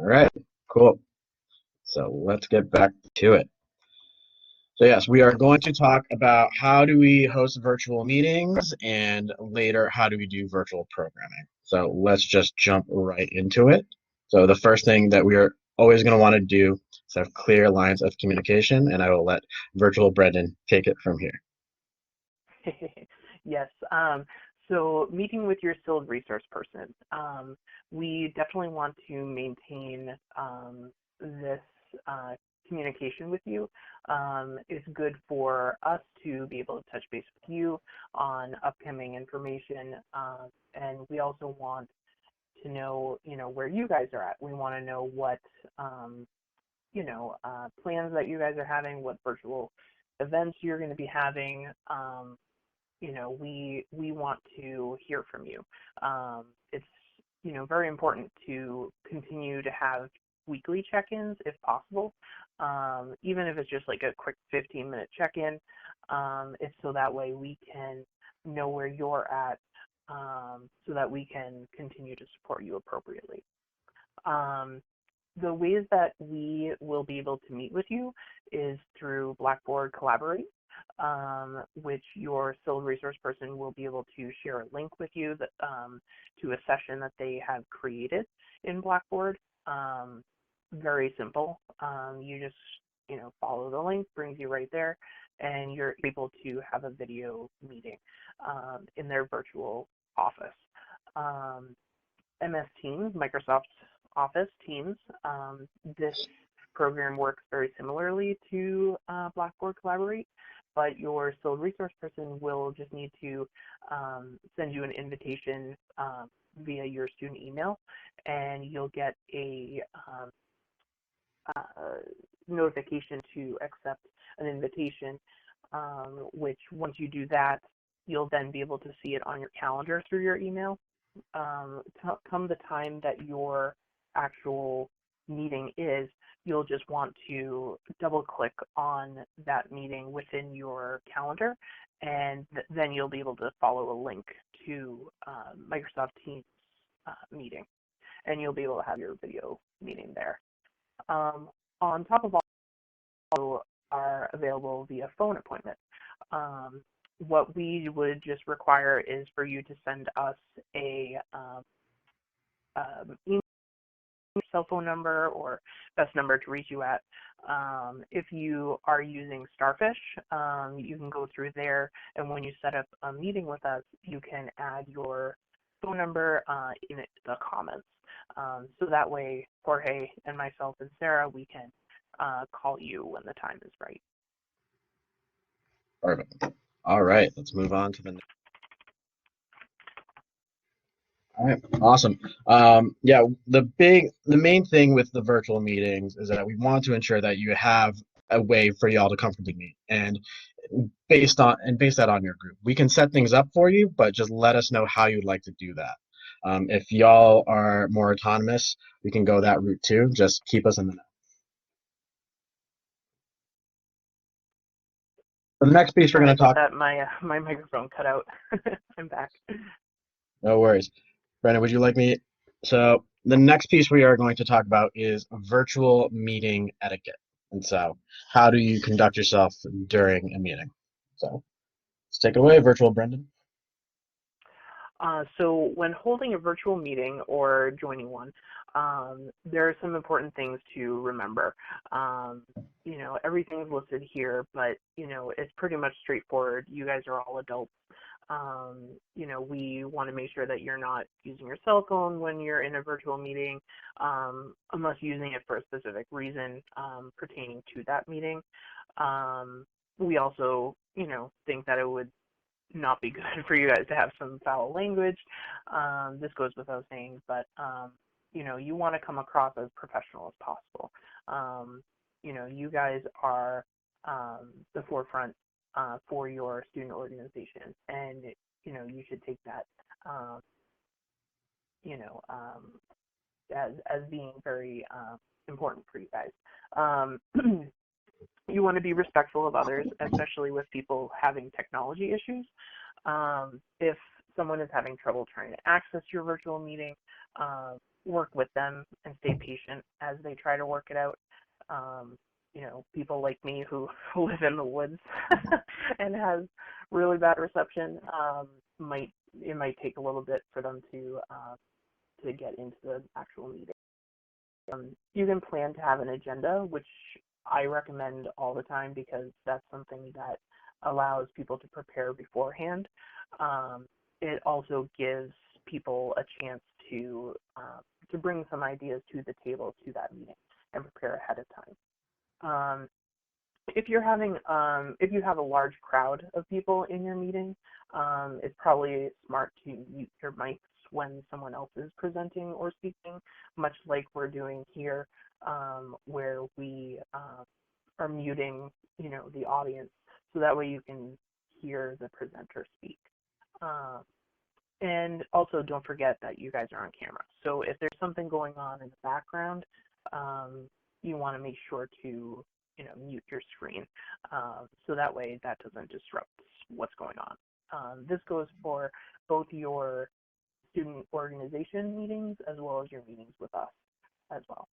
All right, cool. So let's get back to it. So yes, we are going to talk about how do we host virtual meetings and later how do we do virtual programming. So let's just jump right into it. So the first thing that we are always going to want to do is have clear lines of communication, and I will let virtual Brendan take it from here. Yes. So meeting with your skilled resource person, we definitely want to maintain this communication with you. It's good for us to be able to touch base with you on upcoming information, and we also want to know, where you guys are at. We want to know what, plans that you guys are having, what virtual events you're going to be having. We want to hear from you. It's very important to continue to have weekly check-ins if possible, even if it's just like a quick 15-minute check-in. It's so that way we can know where you're at, so that we can continue to support you appropriately. The ways that we will be able to meet with you is through Blackboard Collaborate, which your skilled resource person will be able to share a link with you to a session that they have created in Blackboard. Very simple. You just follow the link, brings you right there, and you're able to have a video meeting in their virtual office. MS Teams, Microsoft Office Teams. This program works very similarly to Blackboard Collaborate, but your skilled resource person will just need to send you an invitation via your student email, and you'll get a notification to accept an invitation, which once you do that, you'll then be able to see it on your calendar through your email. Come the time that your actual meeting is, you'll just want to double click on that meeting within your calendar, and then you'll be able to follow a link to Microsoft Teams meeting, and you'll be able to have your video meeting there. On top of all, are available via phone appointment. What we would just require is for you to send us a email, cell phone number, or best number to reach you at. If you are using Starfish, you can go through there, and when you set up a meeting with us, you can add your phone number in the comments. So that way, Jorge and myself and Sarah, we can call you when the time is right. Perfect. All right, let's move on to the next. All right, awesome. Yeah, the main thing with the virtual meetings is that we want to ensure that you have a way for y'all to comfortably meet, and base that on your group. We can set things up for you, but just let us know how you'd like to do that. If y'all are more autonomous, we can go that route too. Just keep us in the know. The next piece we're Sorry going to about talk. that. My microphone cut out. I'm back. No worries. Brandon, would you like me? So the next piece we are going to talk about is virtual meeting etiquette. And so how do you conduct yourself during a meeting? So let's take it away, virtual Brendan. So when holding a virtual meeting or joining one, there are some important things to remember. Everything's listed here, but, it's pretty much straightforward. You guys are all adults. We want to make sure that you're not using your cell phone when you're in a virtual meeting, unless using it for a specific reason pertaining to that meeting. We also, think that it would not be good for you guys to have some foul language. This goes without saying, but you want to come across as professional as possible. You guys are the forefront for your student organization, and you should take that you know as being very important for you guys. You want to be respectful of others, especially with people having technology issues. If someone is having trouble trying to access your virtual meeting, work with them and stay patient as they try to work it out. People like me who live in the woods and has really bad reception, it might take a little bit for them to get into the actual meeting. You can plan to have an agenda, which I recommend all the time because that's something that allows people to prepare beforehand. It also gives people a chance to bring some ideas to the table to that meeting and prepare ahead of time. If you have a large crowd of people in your meeting, it's probably smart to mute your mics when someone else is presenting or speaking, much like we're doing here, where we are muting, the audience, so that way you can hear the presenter speak. And also don't forget that you guys are on camera. So if there's something going on in the background, you want to make sure to mute your screen, so that way that doesn't disrupt what's going on. This goes for both your student organization meetings as well as your meetings with us as well.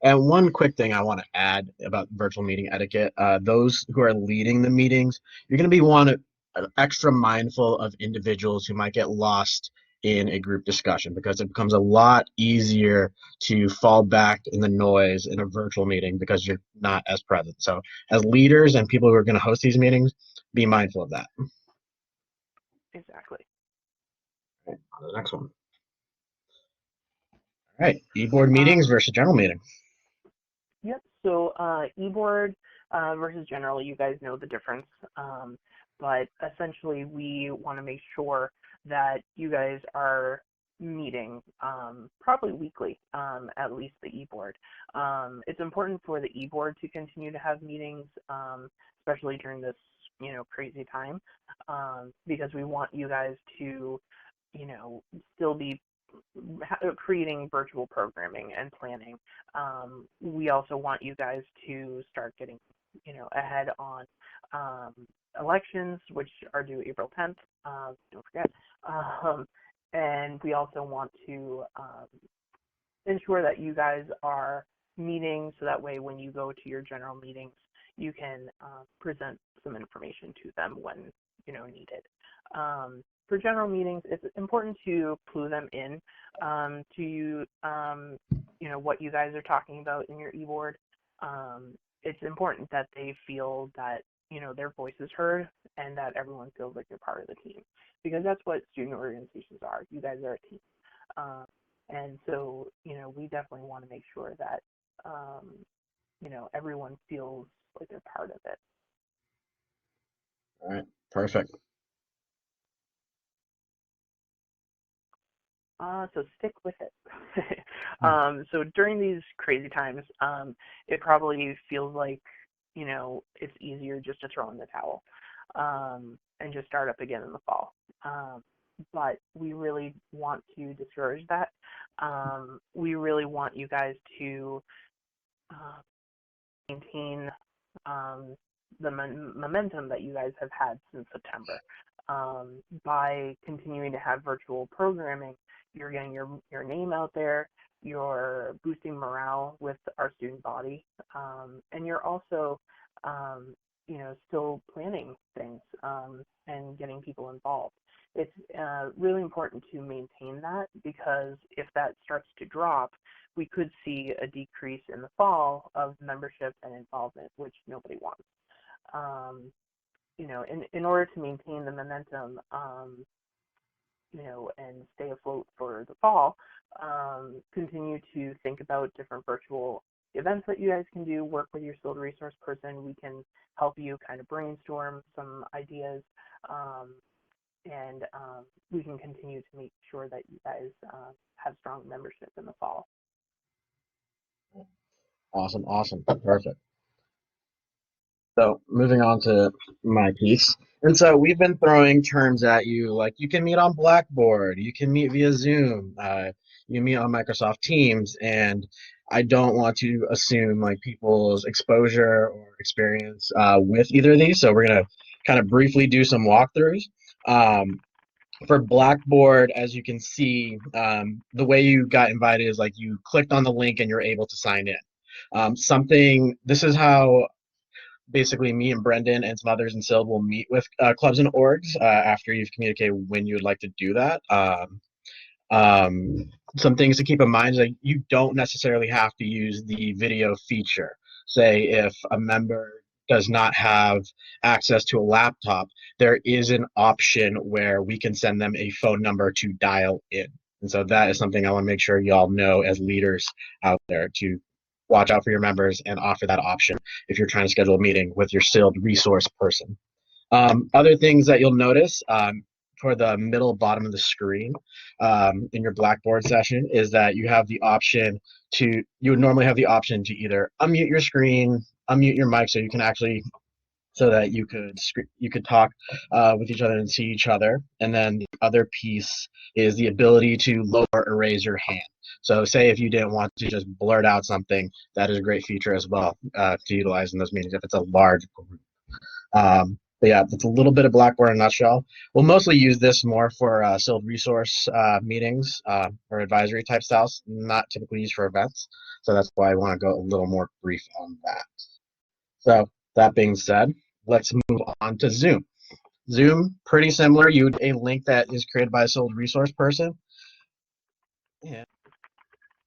And one quick thing I want to add about virtual meeting etiquette, those who are leading the meetings, you're going to be extra mindful of individuals who might get lost in a group discussion, because it becomes a lot easier to fall back in the noise in a virtual meeting because you're not as present. So as leaders and people who are going to host these meetings, be mindful of that. Exactly. Okay, on to the next one. All right, e-board meetings versus general meeting. Yep, so e-board versus general, you guys know the difference, but essentially we want to make sure that you guys are meeting probably weekly, at least the e-board. It's important for the e-board to continue to have meetings, especially during this crazy time, because we want you guys to still be creating virtual programming and planning. We also want you guys to start getting ahead on elections, which are due April 10th, don't forget. And we also want to ensure that you guys are meeting, so that way when you go to your general meetings, you can present some information to them when needed. For general meetings, it's important to clue them in to what you guys are talking about in your e-board. It's important that they feel that their voice is heard and that everyone feels like they're part of the team, because that's what student organizations are. You guys are a team, and so we definitely want to make sure that everyone feels like they're part of it. All right, perfect. So stick with it. So during these crazy times, it probably feels like, it's easier just to throw in the towel and just start up again in the fall. But we really want to discourage that. We really want you guys to maintain the momentum that you guys have had since September. By continuing to have virtual programming, you're getting your name out there, you're boosting morale with our student body, and you're also, still planning things and getting people involved. It's really important to maintain that, because if that starts to drop, we could see a decrease in the fall of membership and involvement, which nobody wants. In order to maintain the momentum, and stay afloat for the fall, continue to think about different virtual events that you guys can do, work with your field resource person. We can help you kind of brainstorm some ideas, and we can continue to make sure that you guys have strong membership in the fall. Awesome, perfect. So moving on to my piece. And so we've been throwing terms at you, like you can meet on Blackboard, you can meet via Zoom, you can meet on Microsoft Teams, and I don't want to assume like people's exposure or experience with either of these. So we're gonna kind of briefly do some walkthroughs. For Blackboard, as you can see, the way you got invited is like you clicked on the link and you're able to sign in. This is how basically me and Brendan and some others in SILD will meet with clubs and orgs after you've communicated when you would like to do that. Some things to keep in mind is that you don't necessarily have to use the video feature. Say if a member does not have access to a laptop, there is an option where we can send them a phone number to dial in. And so that is something I want to make sure y'all know as leaders out there, to watch out for your members and offer that option if you're trying to schedule a meeting with your SILD resource person. Other things that you'll notice toward the middle bottom of the screen in your Blackboard session is that you have the option you would normally have the option to either unmute your screen, unmute your mic so you can actually, so that you could talk with each other and see each other. And then the other piece is the ability to lower or raise your hand. So say if you didn't want to just blurt out something, that is a great feature as well to utilize in those meetings if it's a large group. But yeah, that's a little bit of Blackboard in a nutshell. We'll mostly use this more for SILD resource meetings or advisory type styles, not typically used for events. So that's why I want to go a little more brief on that. So that being said, let's move on to Zoom. Zoom, pretty similar. You would a link that is created by a SILD resource person. Yeah.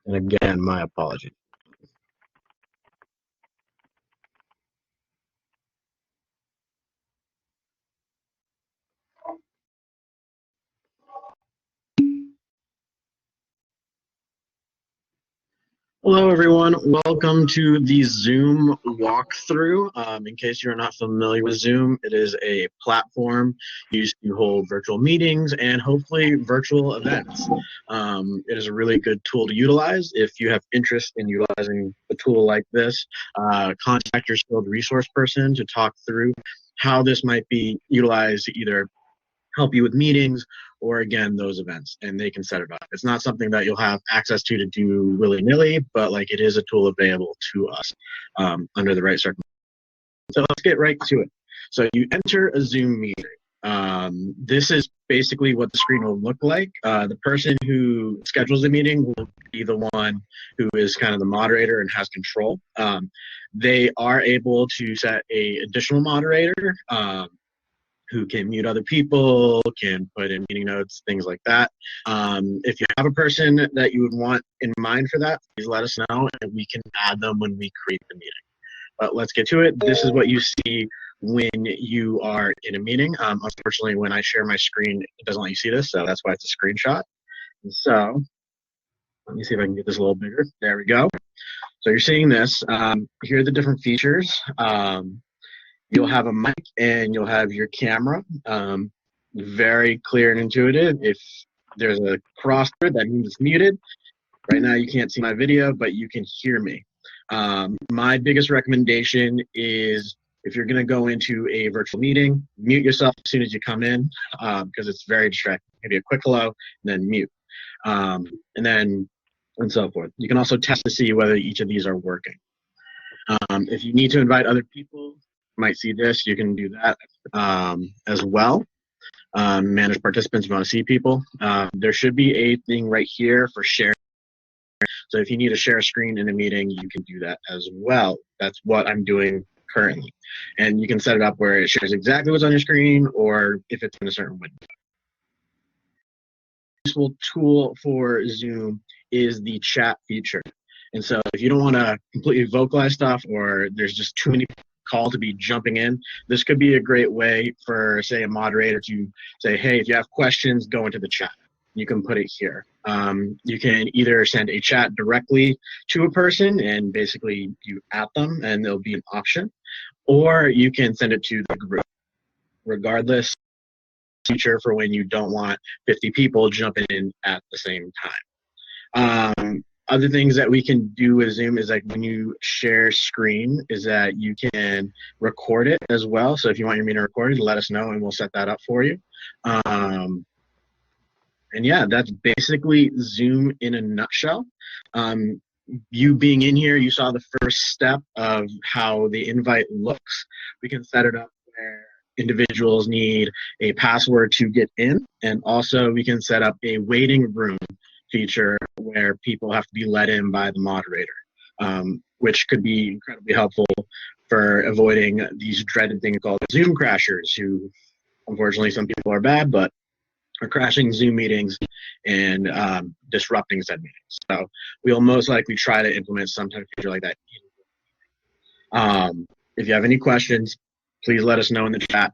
And again, my apologies. Hello, everyone. Welcome to the Zoom walkthrough. In case you're not familiar with Zoom, it is a platform used to hold virtual meetings and hopefully virtual events. It is a really good tool to utilize. If you have interest in utilizing a tool like this, contact your skilled resource person to talk through how this might be utilized to either help you with meetings or again those events, and they can set it up. It's not something that you'll have access to do willy-nilly, but like it is a tool available to us under the right circumstances. So let's get right to it. So you enter a Zoom meeting. This is basically what the screen will look like. The person who schedules the meeting will be the one who is kind of the moderator and has control. They are able to set a additional moderator who can mute other people, can put in meeting notes, things like that. If you have a person that you would want in mind for that, please let us know and we can add them when we create the meeting. But let's get to it. This is what you see when you are in a meeting. Unfortunately, when I share my screen, it doesn't let you see this, so that's why it's a screenshot. And so let me see if I can get this a little bigger. There we go. So you're seeing this. Here are the different features. You'll have a mic and you'll have your camera. Very clear and intuitive. If there's a cross there, that means it's muted. Right now you can't see my video, but you can hear me. My biggest recommendation is if you're going to go into a virtual meeting, mute yourself as soon as you come in because it's very distracting. Maybe a quick hello and then mute. And so forth. You can also test to see whether each of these are working. If you need to invite other people, might see this, you can do that as well. Manage participants if you want to see people. There should be a thing right here for share. So if you need to share a screen in a meeting, you can do that as well. That's what I'm doing currently. And you can set it up where it shares exactly what's on your screen or if it's in a certain window. Useful tool for Zoom is the chat feature. And so if you don't want to completely vocalize stuff or there's just too many call to be jumping in, this could be a great way for, say, a moderator to say, hey, if you have questions, go into the chat. You can put it here. You can either send a chat directly to a person and basically you at them and there'll be an option, or you can send it to the group. Regardless, feature for when you don't want 50 people jumping in at the same time. Other things that we can do with Zoom is like when you share screen is that you can record it as well. So if you want your meeting recorded, let us know and we'll set that up for you. And yeah, that's basically Zoom in a nutshell. You being in here, you saw the first step of how the invite looks. We can set it up where individuals need a password to get in, and also we can set up a waiting room feature where people have to be let in by the moderator, which could be incredibly helpful for avoiding these dreaded things called Zoom crashers, who unfortunately some people are bad, but are crashing Zoom meetings and disrupting said meetings. So we'll most likely try to implement some type of feature like that. If you have any questions, please let us know in the chat,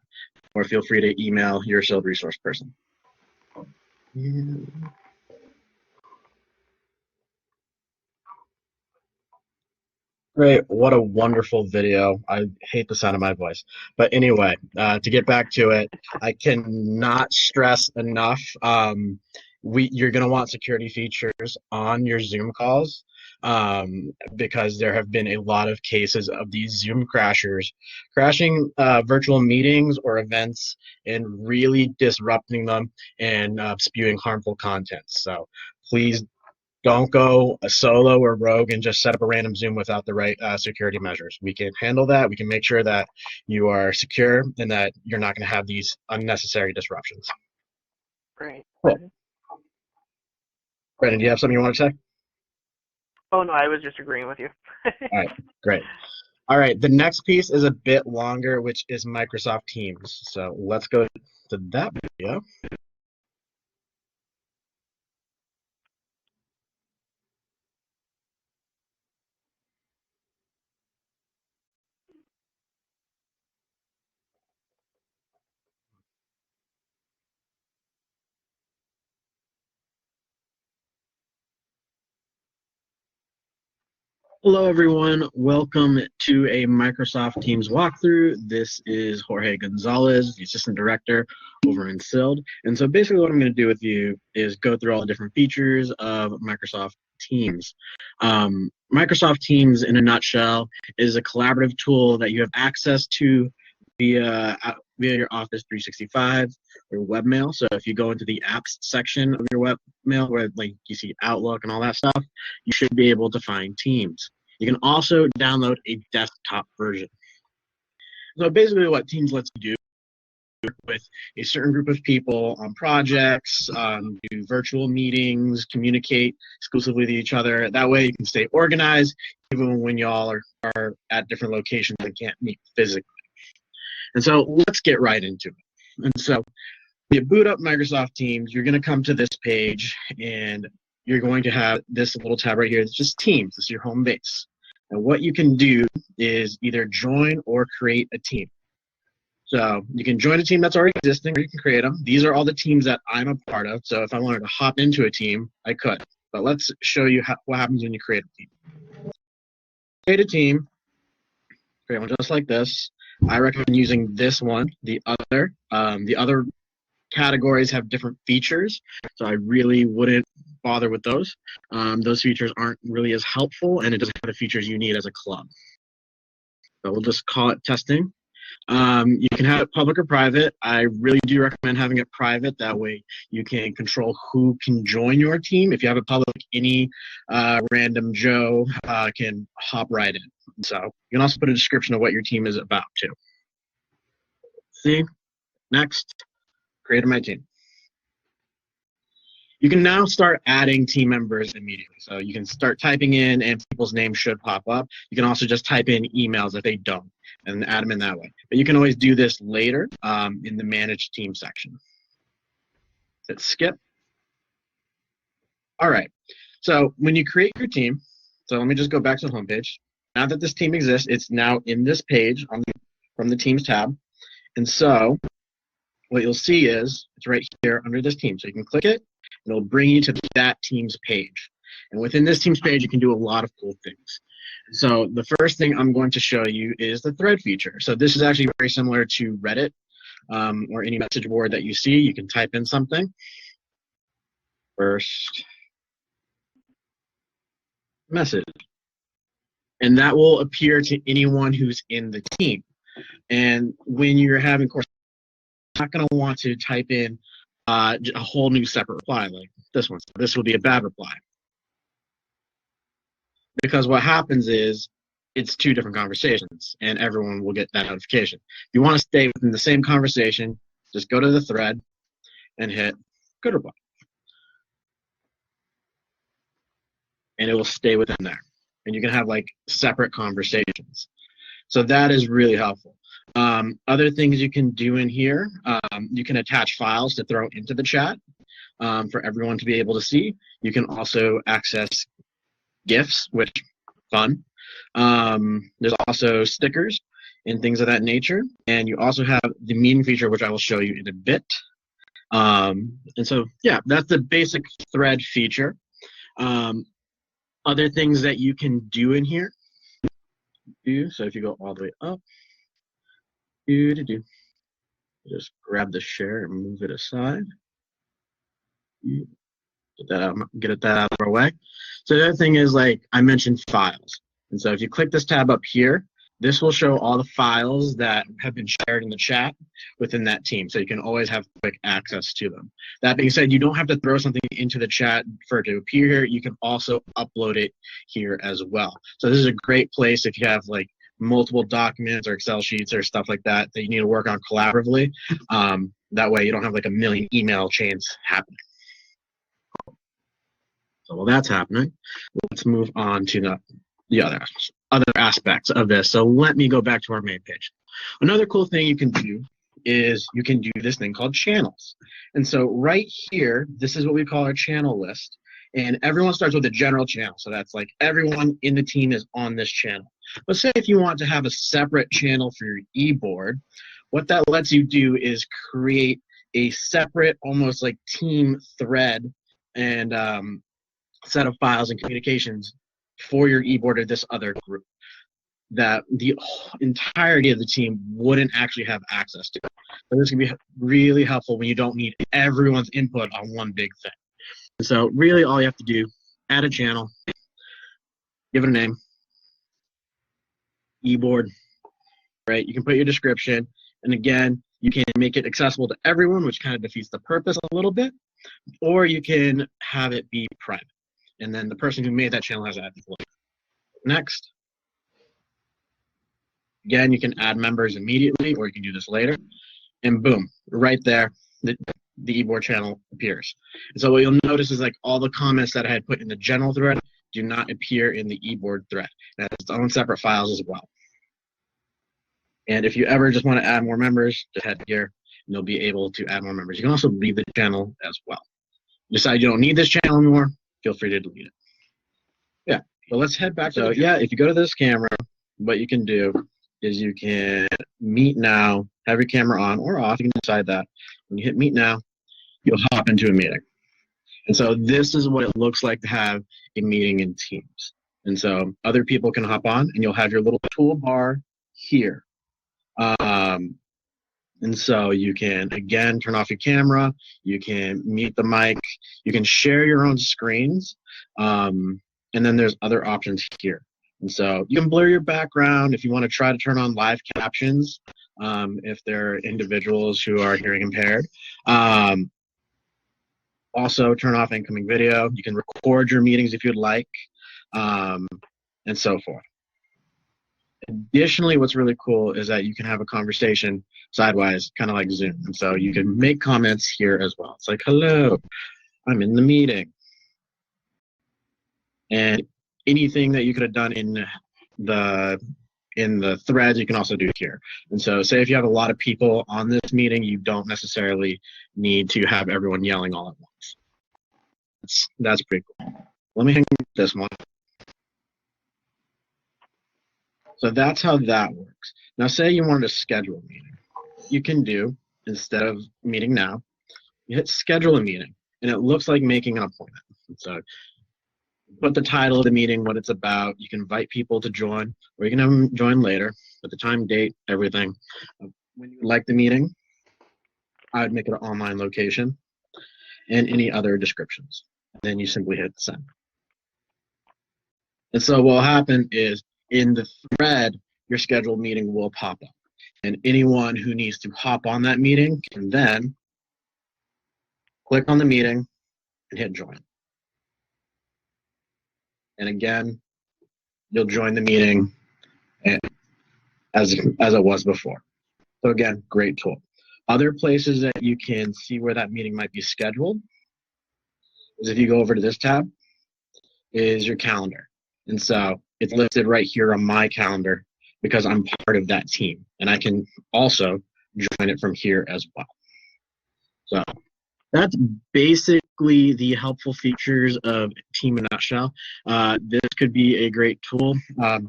or feel free to email your SILD resource person. Great, what a wonderful video. I hate the sound of my voice. But anyway, to get back to it, I cannot stress enough, you're gonna want security features on your Zoom calls, because there have been a lot of cases of these Zoom crashers crashing virtual meetings or events and really disrupting them and spewing harmful content. So please don't go a solo or rogue and just set up a random Zoom without the right security measures. We can handle that. We can make sure that you are secure and that you're not going to have these unnecessary disruptions. Great. Cool. Brandon, do you have something you want to say? Oh, no, I was just agreeing with you. All right, great. All right, the next piece is a bit longer, which is Microsoft Teams. So let's go to that video. Hello, everyone. Welcome to a Microsoft Teams walkthrough. This is Jorge Gonzalez, the Assistant Director over in SILD. And so basically what I'm going to do with you is go through all the different features of Microsoft Teams. Microsoft Teams, in a nutshell, is a collaborative tool that you have access to via your Office 365 or webmail. So if you go into the apps section of your webmail, where like you see Outlook and all that stuff, you should be able to find Teams. You can also download a desktop version. So basically what Teams lets you do with a certain group of people on projects, do virtual meetings, communicate exclusively to each other. That way you can stay organized even when y'all are at different locations and can't meet physically. And so let's get right into it. And so you boot up Microsoft Teams, you're going to come to this page, and you're going to have this little tab right here. It's just Teams. This is your home base. And what you can do is either join or create a team. So you can join a team that's already existing, or you can create them. These are all the teams that I'm a part of. So if I wanted to hop into a team, I could. But let's show you what happens when you create a team. Create a team. Create one just like this. I recommend using this one. The other categories have different features, so I really wouldn't bother with those. Those features aren't really as helpful, and it doesn't have the features you need as a club. So we'll just call it testing. You can have it public or private. I really do recommend having it private. That way you can control who can join your team. If you have it public, any random Joe can hop right in. So you can also put a description of what your team is about too. See, next, create my team. You can now start adding team members immediately. So you can start typing in and people's names should pop up. You can also just type in emails if they don't and add them in that way. But you can always do this later in the manage team section. Hit skip. All right, so when you create your team, so let me just go back to the home page. Now that this team exists, it's now in this page from the Teams tab. And so what you'll see is it's right here under this team. So you can click it, and it'll bring you to that team's page. And within this team's page, you can do a lot of cool things. So the first thing I'm going to show you is the thread feature. So this is actually very similar to Reddit or any message board that you see. You can type in something. First message. And that will appear to anyone who's in the team. And when you're having course, you're not going to want to type in a whole new separate reply like this one. So this will be a bad reply. Because what happens is it's two different conversations, and everyone will get that notification. If you want to stay within the same conversation, just go to the thread and hit good reply. And it will stay within there. And you can have like separate conversations. So that is really helpful. Other things you can do in here, you can attach files to throw into the chat for everyone to be able to see. You can also access GIFs, which fun. There's also stickers and things of that nature. And you also have the meeting feature, which I will show you in a bit. And so, yeah, that's the basic thread feature. Other things that you can do in here. So if you go all the way up, just grab the share and move it aside. Get that out of our way. So the other thing is, like I mentioned, files. And so if you click this tab up here, this will show all the files that have been shared in the chat within that team. So you can always have quick access to them. That being said, you don't have to throw something into the chat for it to appear here. You can also upload it here as well. So this is a great place if you have like multiple documents or Excel sheets or stuff like that that you need to work on collaboratively. That way you don't have like a million email chains happening. So while that's happening, let's move on to the other aspects of this. So let me go back to our main page. Another cool thing you can do is you can do this thing called channels. And so right here, this is what we call our channel list. And everyone starts with a general channel. So that's like everyone in the team is on this channel. But say if you want to have a separate channel for your e-board, what that lets you do is create a separate, almost like team thread and set of files and communications for your e-board or this other group that the entirety of the team wouldn't actually have access to. So this can be really helpful when you don't need everyone's input on one big thing. And so really all you have to do, add a channel, give it a name, e-board, right? You can put your description, and again, you can make it accessible to everyone, which kind of defeats the purpose a little bit, or you can have it be private. And then the person who made that channel has to add the next. Again, you can add members immediately, or you can do this later. And boom, right there, the e-board channel appears. And so what you'll notice is like all the comments that I had put in the general thread do not appear in the e-board thread. It has its own separate files as well. And if you ever just want to add more members, just head here, and you'll be able to add more members. You can also leave the channel as well. Decide you don't need this channel anymore, feel free to delete it. Yeah, so let's head back. So yeah, if you go to this camera, what you can do is you can meet now, have your camera on or off. You can decide that. When you hit meet now, you'll hop into a meeting. And so this is what it looks like to have a meeting in Teams. And so other people can hop on, and you'll have your little toolbar here. And so you can, again, turn off your camera, you can mute the mic, you can share your own screens, and then there's other options here. And so you can blur your background if you want to try to turn on live captions, if they're individuals who are hearing impaired. Also turn off incoming video. You can record your meetings if you'd like, and so forth. Additionally, what's really cool is that you can have a conversation sidewise, kind of like Zoom. And so you can make comments here as well. It's like, hello, I'm in the meeting. And anything that you could have done in the threads, you can also do here. And so say if you have a lot of people on this meeting, you don't necessarily need to have everyone yelling all at once. That's pretty cool. Let me hang up this one. So that's how that works. Now say you wanted to schedule a meeting. You can do, instead of meeting now, you hit schedule a meeting, and it looks like making an appointment. So put the title of the meeting, what it's about. You can invite people to join, or you can have them join later, put the time, date, everything. When you like the meeting, I would make it an online location, and any other descriptions. And then you simply hit send. And so what will happen is in the thread, your scheduled meeting will pop up. And anyone who needs to hop on that meeting can then click on the meeting and hit join. And again, you'll join the meeting and as it was before. So again, great tool. Other places that you can see where that meeting might be scheduled is if you go over to this tab, is your calendar. And so it's listed right here on my calendar because I'm part of that team. And I can also join it from here as well. So that's basically the helpful features of Team in a nutshell. This could be a great tool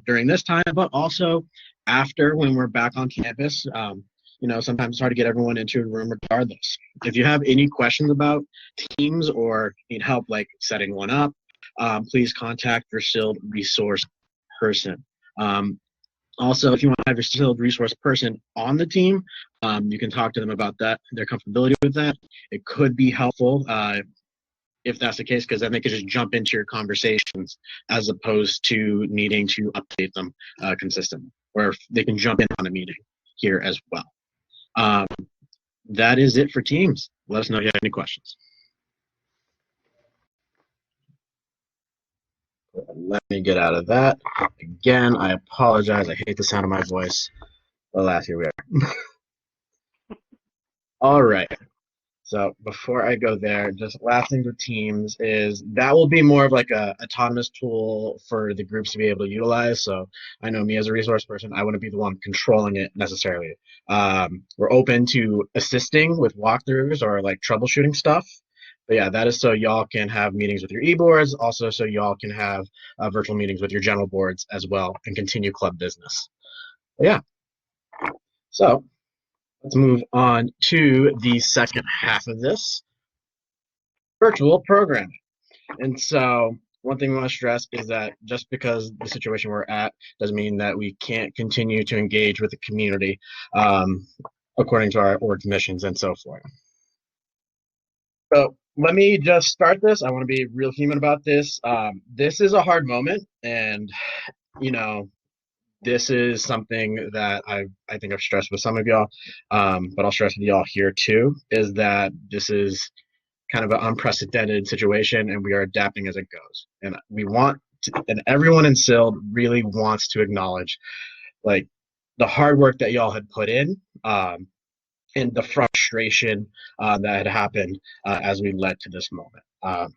during this time, but also after when we're back on campus. Sometimes it's hard to get everyone into a room regardless. If you have any questions about Teams or need help like setting one up, please contact your SILD resource person. Also, if you want to have your SILD resource person on the team, you can talk to them about that, their comfortability with that. It could be helpful if that's the case, because then they could just jump into your conversations as opposed to needing to update them consistently, or they can jump in on a meeting here as well. That is it for Teams. Let us know if you have any questions. Let me get out of that. Again, I apologize. I hate the sound of my voice. Alas, here we are. All right. So before I go there, just last thing with Teams is that will be more of like a autonomous tool for the groups to be able to utilize. So I know me as a resource person, I wouldn't be the one controlling it necessarily. We're open to assisting with walkthroughs or like troubleshooting stuff. But yeah, that is so y'all can have meetings with your e-boards, also so y'all can have virtual meetings with your general boards as well and continue club business. But yeah, so let's move on to the second half of this, virtual programming. And so one thing we want to stress is that just because the situation we're at doesn't mean that we can't continue to engage with the community according to our org missions and so forth. So let me just start this. I want to be real human about this. This is a hard moment, and this is something that I think I've stressed with some of y'all, but I'll stress with y'all here too, is that this is kind of an unprecedented situation, and we are adapting as it goes. And and everyone in SILD really wants to acknowledge like the hard work that y'all had put in, and the frustration that had happened as we led to this moment.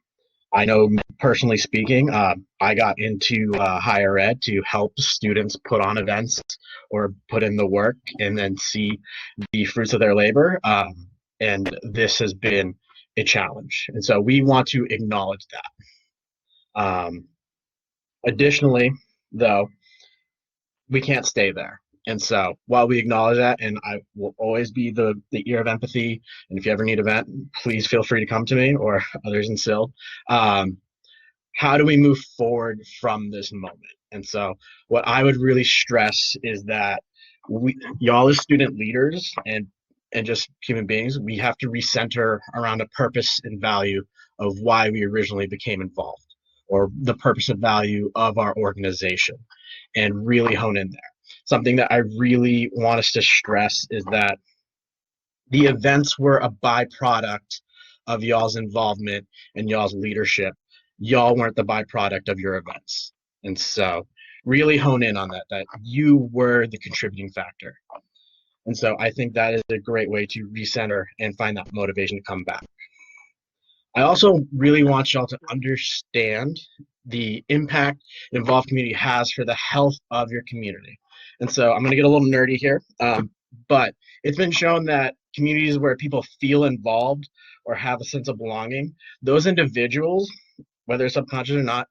I know personally speaking, I got into higher ed to help students put on events or put in the work and then see the fruits of their labor. And this has been a challenge. And so we want to acknowledge that. Additionally, though, we can't stay there. And so while we acknowledge that, and I will always be the ear of empathy, and if you ever need an event, please feel free to come to me or others in SILD. How do we move forward from this moment? And so what I would really stress is that y'all as student leaders and just human beings, we have to recenter around a purpose and value of why we originally became involved, or the purpose and value of our organization, and really hone in there. Something that I really want us to stress is that the events were a byproduct of y'all's involvement and y'all's leadership. Y'all weren't the byproduct of your events. And so really hone in on that you were the contributing factor. And so I think that is a great way to recenter and find that motivation to come back. I also really want y'all to understand the impact the involved community has for the health of your community. And so I'm going to get a little nerdy here, but it's been shown that communities where people feel involved or have a sense of belonging, those individuals, whether subconscious or not,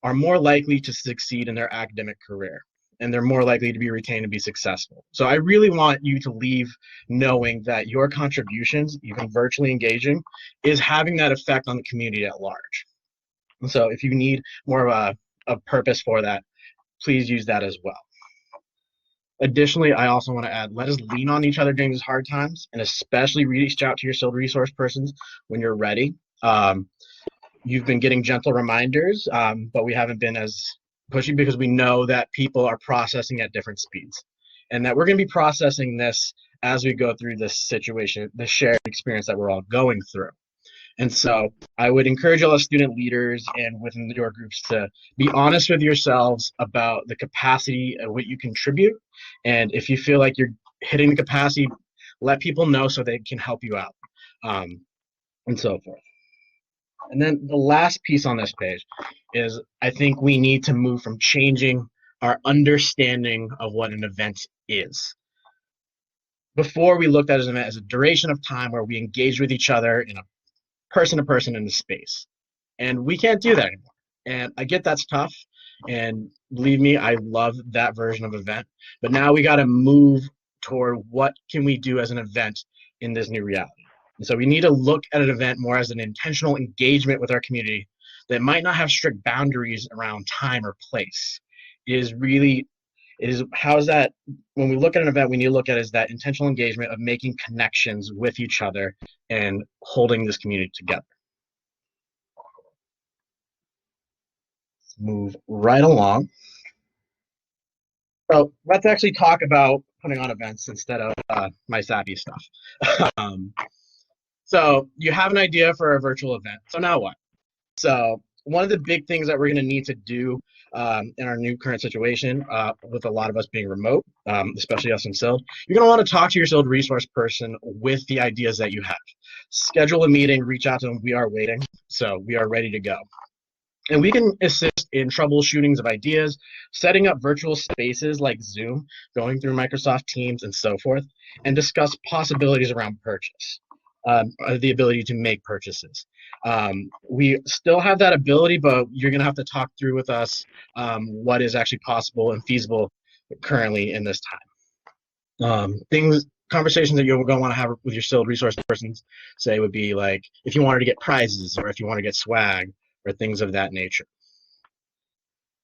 are more likely to succeed in their academic career, and they're more likely to be retained and be successful. So I really want you to leave knowing that your contributions, even virtually engaging, is having that effect on the community at large. And so if you need more of a purpose for that, please use that as well. Additionally, I also want to add, let us lean on each other during these hard times, and especially reach out to your SILD resource persons when you're ready. You've been getting gentle reminders, but we haven't been as pushy because we know that people are processing at different speeds, and that we're going to be processing this as we go through this situation, the shared experience that we're all going through. And so I would encourage all the student leaders and within your groups to be honest with yourselves about the capacity of what you contribute. And if you feel like you're hitting the capacity, let people know so they can help you out, and so forth. And then the last piece on this page is I think we need to move from changing our understanding of what an event is. Before we looked at an event as a duration of time where we engage with each other in a person to person in the space. And we can't do that anymore. And I get that's tough. And believe me, I love that version of event. But now we got to move toward what can we do as an event in this new reality. And so we need to look at an event more as an intentional engagement with our community that might not have strict boundaries around time or place. How is that when we look at an event, we need to look at is that intentional engagement of making connections with each other and holding this community together. Let's move right along. So let's actually talk about putting on events instead of my sappy stuff. So you have an idea for a virtual event. So now what? So one of the big things that we're going to need to do in our new current situation, with a lot of us being remote, especially us in SILD, you're going to want to talk to your SILD resource person with the ideas that you have. Schedule a meeting, reach out to them. We are waiting, so we are ready to go. And we can assist in troubleshootings of ideas, setting up virtual spaces like Zoom, going through Microsoft Teams and so forth, and discuss possibilities around purchase, the ability to make purchases. We still have that ability, but you're going to have to talk through with us what is actually possible and feasible currently in this time. Conversations that you're going to want to have with your SILD resource persons, say, would be like if you wanted to get prizes or if you want to get swag or things of that nature.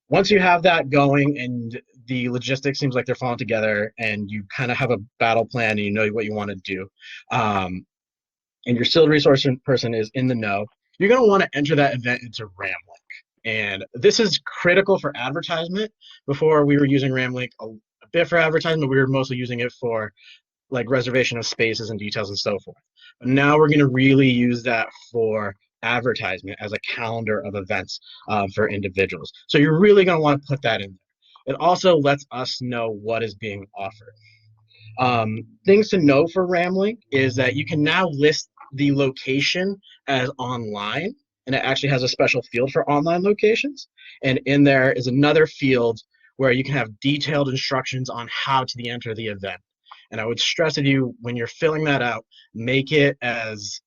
Once you have that going and the logistics seems like they're falling together and you kind of have a battle plan and you know what you want to do, and your SILD resource person is in the know, you're going to want to enter that event into Ramlink. And this is critical for advertisement. Before we were using Ramlink a bit for advertisement, we were mostly using it for like reservation of spaces and details and so forth. But now we're going to really use that for advertisement as a calendar of events for individuals. So you're really going to want to put that in there. It also lets us know what is being offered. Things to know for Ramlink is that you can now list the location as online, and it actually has a special field for online locations. And in there is another field where you can have detailed instructions on how to enter the event. And I would stress to you, when you're filling that out, make it as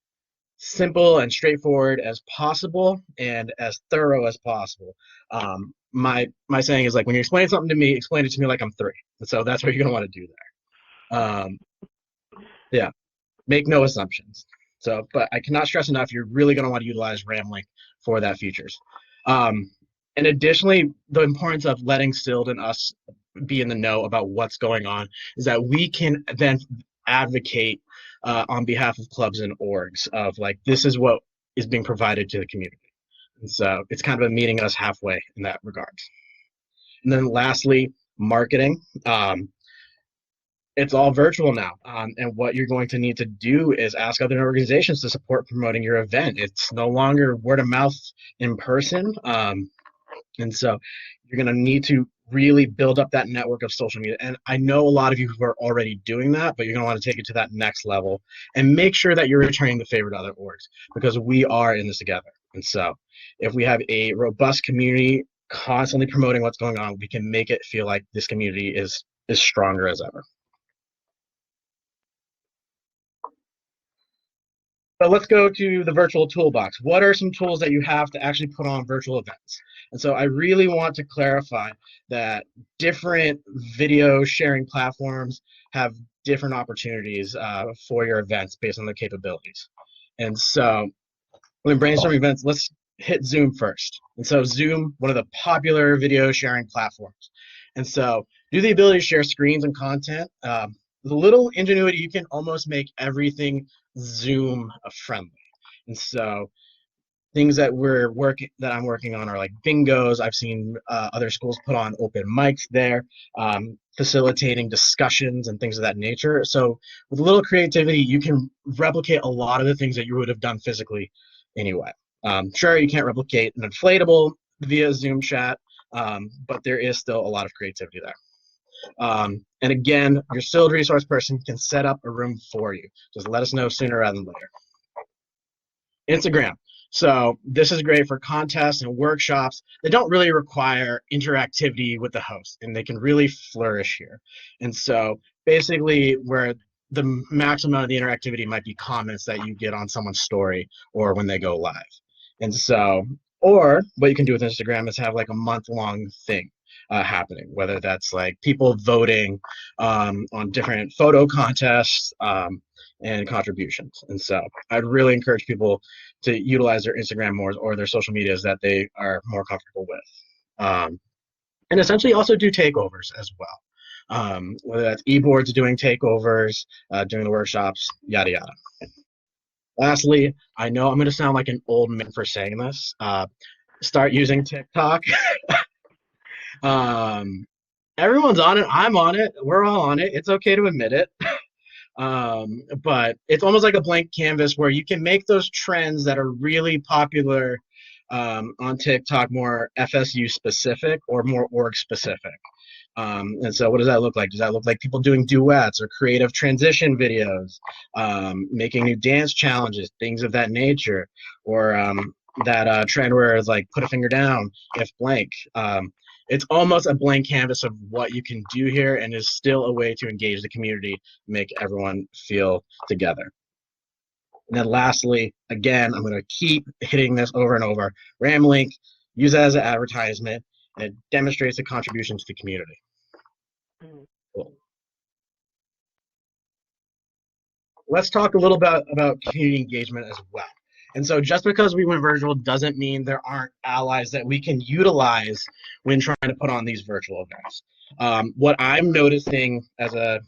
simple and straightforward as possible and as thorough as possible. My saying is like, when you explain something to me, explain it to me like I'm 3. And so that's what you're going to want to do there. Yeah, make no assumptions. So, but I cannot stress enough, you're really going to want to utilize Ramlink for that features. And additionally, the importance of letting SILD and us be in the know about what's going on is that we can then advocate on behalf of clubs and orgs of like, this is what is being provided to the community. And so it's kind of a meeting us halfway in that regard. And then lastly, marketing. It's all virtual now. And what you're going to need to do is ask other organizations to support promoting your event. It's no longer word of mouth in person. And so you're going to need to really build up that network of social media. And I know a lot of you who are already doing that, but you're going to want to take it to that next level and make sure that you're returning the favor to other orgs, because we are in this together. And so if we have a robust community constantly promoting what's going on, we can make it feel like this community is stronger as ever. But let's go to the virtual toolbox. What are some tools that you have to actually put on virtual events? And so I really want to clarify that different video sharing platforms have different opportunities for your events based on their capabilities. And so when brainstorming events, let's hit Zoom first. And so Zoom, one of the popular video sharing platforms. And so due to the ability to share screens and content, with a little ingenuity, you can almost make everything Zoom friendly. And so things that I'm working on are like bingos. I've seen other schools put on open mics there, facilitating discussions and things of that nature. So with a little creativity, you can replicate a lot of the things that you would have done physically anyway. Sure, you can't replicate an inflatable via Zoom chat, but there is still a lot of creativity there. And again, your skilled resource person can set up a room for you. Just let us know sooner rather than later. Instagram. So this is great for contests and workshops that don't really require interactivity with the host, and they can really flourish here. And so basically where the maximum of the interactivity might be comments that you get on someone's story or when they go live. And so, or what you can do with Instagram is have like a month-long thing happening, whether that's like people voting on different photo contests and contributions. And so I'd really encourage people to utilize their Instagram more or their social medias that they are more comfortable with. And essentially also do takeovers as well. Whether that's eBoards doing takeovers, doing the workshops, yada, yada. Lastly, I know I'm going to sound like an old man for saying this. Start using TikTok. Everyone's on it. I'm on it. We're all on it. It's okay to admit it. But it's almost like a blank canvas where you can make those trends that are really popular on TikTok more FSU specific or more org specific. And so what does that look like? Does that look like people doing duets or creative transition videos, making new dance challenges, things of that nature, or that trend where it's like put a finger down if blank. It's almost a blank canvas of what you can do here and is still a way to engage the community, make everyone feel together. And then lastly, again, I'm going to keep hitting this over and over. Ramlink, use it as an advertisement, and it demonstrates the contribution to the community. Cool. Let's talk a little bit about community engagement as well. And so just because we went virtual doesn't mean there aren't allies that we can utilize when trying to put on these virtual events. What I'm noticing as a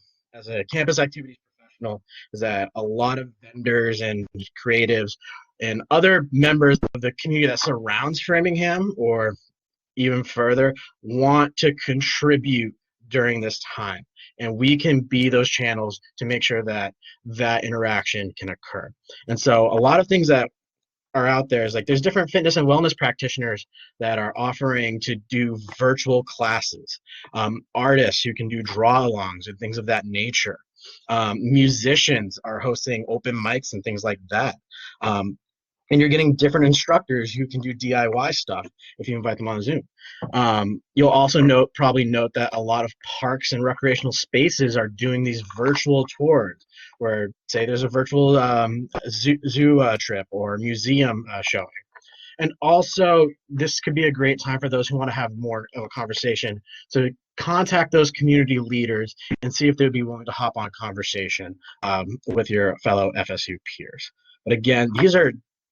campus activities professional is that a lot of vendors and creatives and other members of the community that surrounds Framingham or even further want to contribute during this time. And we can be those channels to make sure that that interaction can occur. And so a lot of things that are out there is like there's different fitness and wellness practitioners that are offering to do virtual classes, artists who can do draw-alongs and things of that nature. Musicians are hosting open mics and things like that. And you're getting different instructors who can do DIY stuff if you invite them on Zoom. You'll also probably note that a lot of parks and recreational spaces are doing these virtual tours where, say, there's a virtual zoo trip or museum showing. And also, this could be a great time for those who want to have more of a conversation to contact those community leaders and see if they'd be willing to hop on conversation with your fellow FSU peers. But again, these are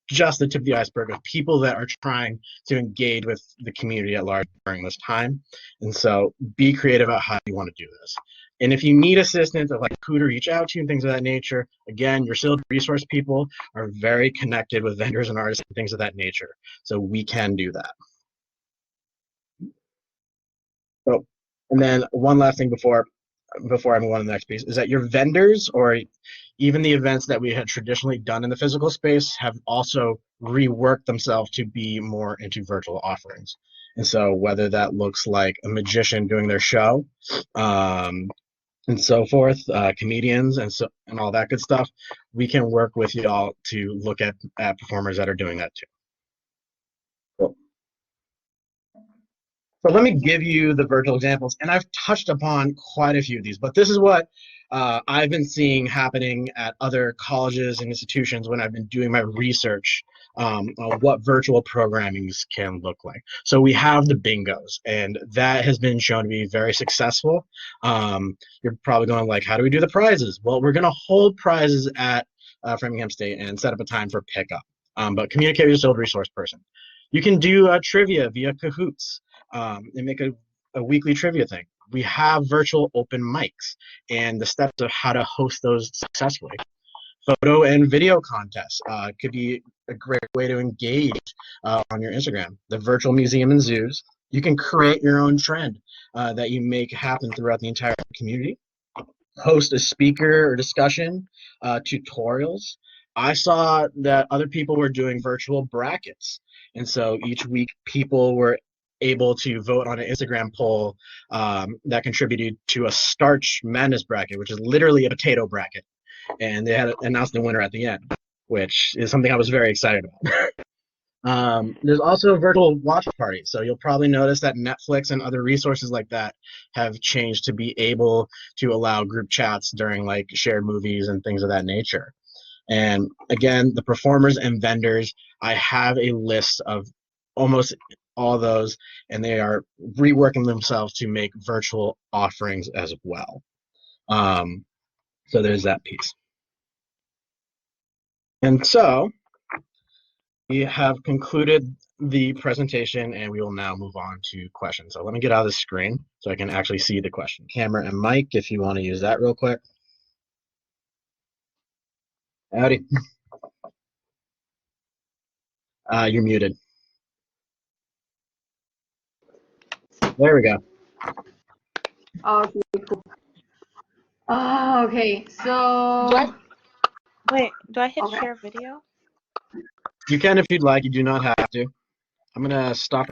just the tip of the iceberg of people that are trying to engage with the community at large during this time. And so be creative about how you want to do this. And if you need assistance of like who to reach out to and things of that nature, again, your skilled resource people are very connected with vendors and artists and things of that nature. So we can do that. So, and then one last thing before I move on to the next piece is that your vendors or even the events that we had traditionally done in the physical space have also reworked themselves to be more into virtual offerings. And so whether that looks like a magician doing their show and so forth, comedians and all that good stuff, we can work with y'all to look at performers that are doing that too. Cool. So let me give you the virtual examples, and I've touched upon quite a few of these, but this is what I've been seeing happening at other colleges and institutions when I've been doing my research on what virtual programmings can look like. So we have the bingos, and that has been shown to be very successful. You're probably going like, how do we do the prizes? Well, we're going to hold prizes at Framingham State and set up a time for pickup, but communicate with your skilled resource person. You can do trivia via Kahoots and make a weekly trivia thing. We have virtual open mics and the steps of how to host those successfully. Photo and video contests could be a great way to engage on your Instagram. The virtual museum and zoos. You can create your own trend that you make happen throughout the entire community. Host a speaker or discussion, tutorials. I saw that other people were doing virtual brackets. And so each week people were able to vote on an Instagram poll that contributed to a starch madness bracket, which is literally a potato bracket. And they had announced the winner at the end, which is something I was very excited about. There's also virtual watch parties. So you'll probably notice that Netflix and other resources like that have changed to be able to allow group chats during like shared movies and things of that nature. And again, the performers and vendors, I have a list of almost all those, and they are reworking themselves to make virtual offerings as well. So there's that piece. And so we have concluded the presentation, and we will now move on to questions. So let me get out of the screen so I can actually see the question. Camera and mic, if you want to use that real quick. Howdy. You're muted. There we go. Okay, cool. Okay, so Do I hit Okay. share video? You can if you'd like. You do not have to. I'm going to stop